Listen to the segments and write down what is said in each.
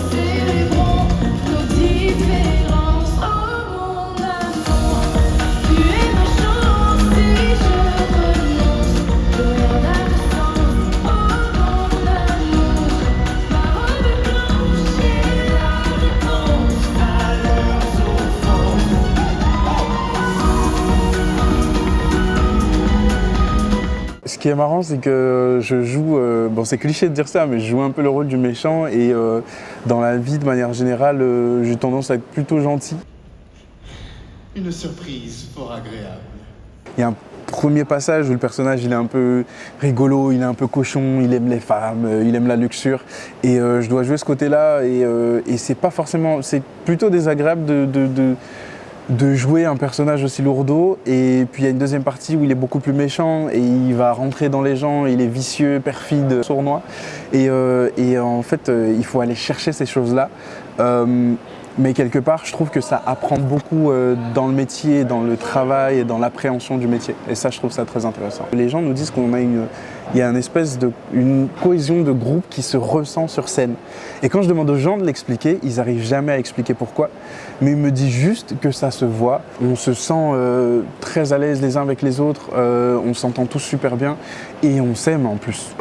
Célébrons nos différences, oh mon amour. Tu es ma chance si je renonce. Plus rien n'a de sens, oh mon amour. Parole blanche et la réponse à leurs offenses. Ce qui est marrant, c'est que je joue, bon c'est cliché de dire ça, mais je joue un peu le rôle du méchant et dans la vie de manière générale, j'ai tendance à être plutôt gentil. Une surprise fort agréable. Il y a un premier passage où le personnage il est un peu rigolo, il est un peu cochon, il aime les femmes, il aime la luxure et je dois jouer ce côté-là et c'est pas forcément, c'est plutôt désagréable de jouer un personnage aussi lourdeau. Et puis il y a une deuxième partie où il est beaucoup plus méchant et il va rentrer dans les gens, il est vicieux, perfide, sournois et en fait il faut aller chercher ces choses-là. Mais quelque part, je trouve que ça apprend beaucoup dans le métier, dans le travail et dans l'appréhension du métier. Et ça, je trouve ça très intéressant. Les gens nous disent il y a une espèce une cohésion de groupe qui se ressent sur scène. Et quand je demande aux gens de l'expliquer, ils n'arrivent jamais à expliquer pourquoi. Mais ils me disent juste que ça se voit. On se sent très à l'aise les uns avec les autres. On s'entend tous super bien et on s'aime en plus.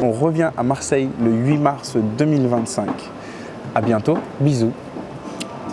On revient à Marseille le 8 mars 2025. À bientôt, bisous.